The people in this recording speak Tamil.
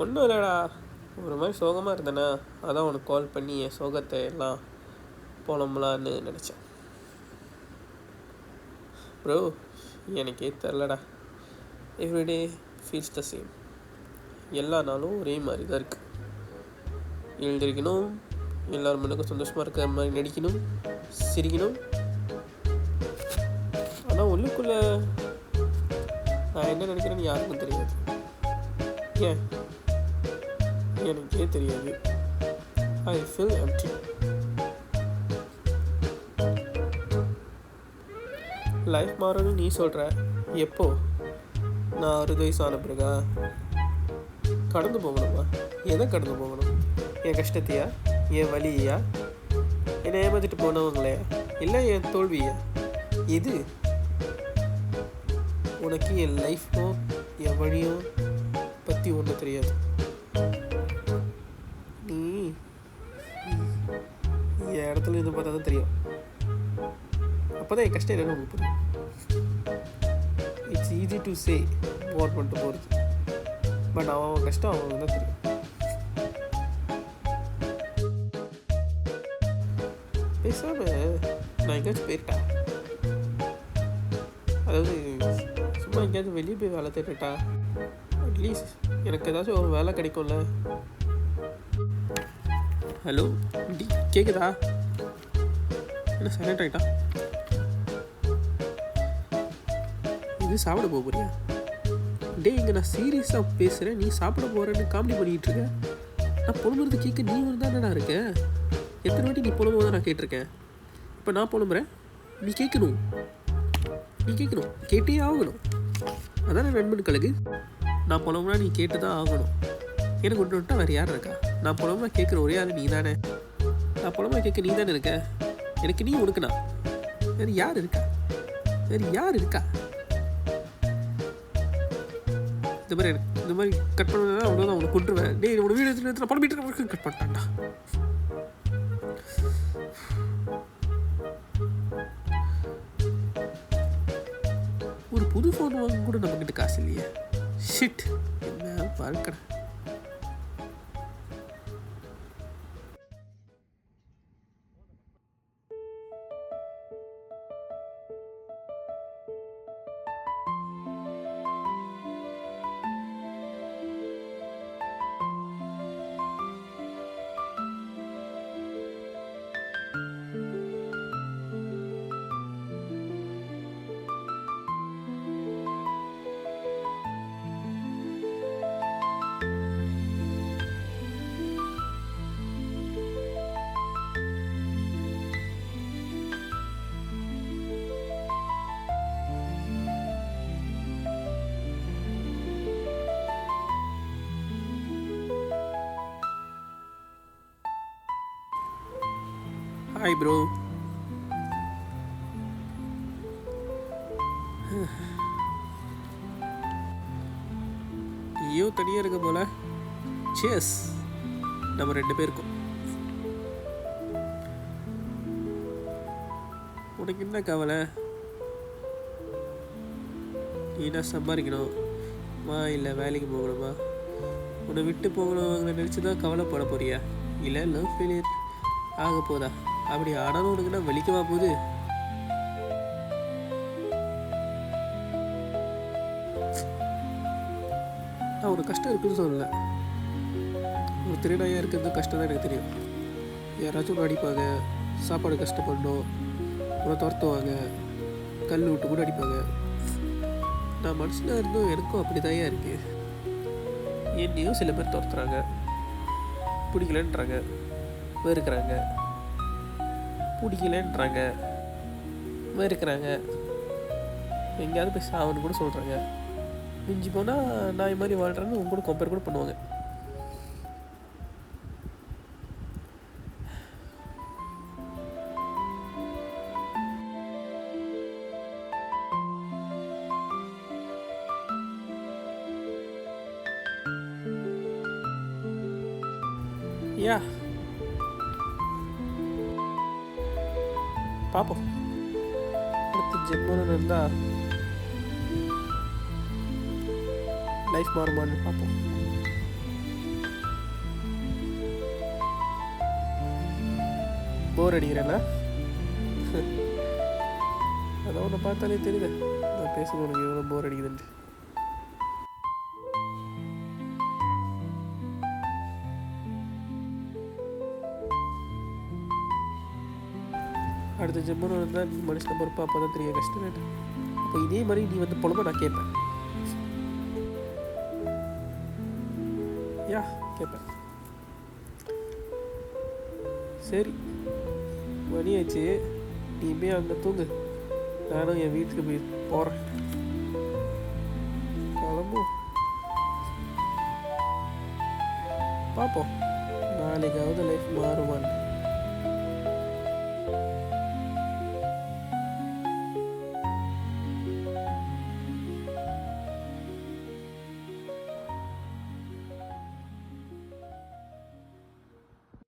ஒன்றும் இல்லைடா, ஒரு மாதிரி சோகமாக இருந்தேண்ணா, அதான் உனக்கு கால் பண்ணி என் சோகத்தை எல்லாம் போனோம்லான்னு நினச்சேன். ப்ரோ, எனக்கே தெரிலடா, எவ்ரிடே ஃபீல்ஸ் த சேம். எல்லா நாளும் ஒரே மாதிரி தான் இருக்குது. எழுந்திரிக்கணும், எல்லோரும் மனுக்கும் சந்தோஷமாக இருக்கிற மாதிரி நடிக்கணும், சிரிக்கணும். ஆனால் உள்ளுக்குள்ளே நான் என்ன நினைக்கிறேன்னு யாருக்கும் தெரியாது. ஏன் எனக்கே தெரியாது. I feel empty. லைஃப் மாறணும்னு நீ சொல்கிற, எப்போ? நான் 60 வயசு ஆன பிறகா? கடந்து போகணுமா? எதை கடந்து போகணும்? என் கஷ்டத்தையா? என் வலியா? என்னை ஏமாற்றிட்டு போனவங்களையா? இல்லை என் தோல்வியா? இது உனக்கு என் லைஃப்போ என் வழியோ பற்றி ஒன்றும் தெரியாது. நீ என் இடத்துல இருந்து பார்த்தா தான் தெரியும். அப்போ தான் என் கஷ்டம் என்னென்னு உங்களுக்கு புரியும். It's easy to say what பண்ணிட்டு போகிறது, பட் அவன் கஷ்டம் அவனுக்கு தான் தெரியும். பேசாமல் நான் எங்கேயாச்சும் போயிட்டா, அதாவது சும்மா எங்கேயாச்சும் வெளியே போய் வேலை தேட்டா, அட்லீஸ்ட் எனக்கு ஏதாச்சும் ஒரு வேலை கிடைக்கும்ல. ஹலோ டி, கேட்குதா? என்ன சைலண்ட் ஆகிட்டா? இது சாப்பிட போறியா? டே, இங்கே நான் சீரியஸாக பேசுகிறேன், நீ சாப்பிட போகிறேன்னு காமெடி பண்ணிக்கிட்டு இருக்க. நான் புலம்புறது கேட்க நீ ஒரு தானடா இருக்க. எத்தனை வாட்டி நீ புலம்புவதை நான் கேட்டிருக்கேன். இப்போ நான் புலம்புறேன், நீ கேட்கணும். கேட்டே ஆகணும். அதான் நண்பன் கழகு. நான் புலம்புனா நீ கேட்டு தான் ஆகணும். எனக்கு ஒன்று விட்டா வேறு யார் இருக்கா? நான் புலம்புனா கேட்குற ஒரே ஆள் நீ தானே. நான் புலம்புனா கேட்க நீ தானே இருக்க. எனக்கு நீ உனக்குண்ணா, வேறு யார் இருக்கா? இந்த மாதிரி கட் பண்ணா அவ்வளோதான், உனக்கு கொண்டுருவேன். டே, உனக்கு வீடு எடுத்துகிட்டு படம் மீட்டர் கட் பண்ணிட்டான்டா. ஒரு புது ஃபோன் வாங்க கூட நம்மக்கிட்ட காசு இல்லையே. ஷிட், என்ன பார்க்கறேன். Hi bro. ஐயோ, தனியாக இருக்க போல. சியர்ஸ், நம்ம 2 பேருக்கும். உனக்கு என்ன கவலை? நீ என்ன சம்பாதிக்கணுமா இல்லை வேலைக்கு போகணுமா? உன்னை விட்டு போகணும் நினச்சி தான் கவலைப்பட போறியா? இல்லை லவ் ஃபெயிலியர் ஆக போதா? அப்படி ஆனாலும் உனக்குன்னா வலிக்கவா போகுது? நான் ஒரு கஷ்டம் இருக்குன்னு சொல்லலை. ஒரு திருநாயாக இருக்கிறது கஷ்டம் தான் எனக்கு தெரியும். யாராச்சும் அடிப்பாங்க, சாப்பாடு கஷ்டப்படணும், உன்னை துரத்துவாங்க, கல் விட்டு கூட அடிப்பாங்க. நான் மனுஷனாக இருந்தும் எனக்கும் அப்படி தான் இருக்குது. என்னையும் சில பேர் துரத்துறாங்க, பிடிக்கலன்றாங்க, வெறுக்கிறாங்க, பிடிக்கலன்றாங்க, வெறுக்கிறாங்க, எங்கேயாவது போய் சாவன்னு கூட சொல்கிறாங்க. மிஞ்சி போனால் நான் இது மாதிரி வாழ்கிறேன்னு உங்க கூட கம்பேர் கூட பண்ணுவாங்க. யா, பார்ப்போம். அடுத்த ஜென்மன்னு இருந்தால் லைஃப் மாறுமான்னு பார்ப்போம். போர் அடிக்கிறேன்னா அதான் உன்னை பார்த்தாலே தெரியுது நான் பேசுறது உனக்கு எவ்வளோ போர் அடிக்குதுன்ட்டு. அடுத்த ஜம்முன்னு இருந்தால் மனுஷனை பொறுப்பா அப்போ தான் தெரியும் கஷ்டம். அப்போ இதே மாதிரி நீ வந்து புலம்ப நான் கேட்பேன். யா கேட்பேன். சரி மணியாச்சு, நீ போய் அங்கே தூங்கு, நானும் என் வீட்டுக்கு போய் போகிறேன். கிளம்பும், பார்ப்போம் நாளைக்காவது லைஃப் மாறுவான்னு.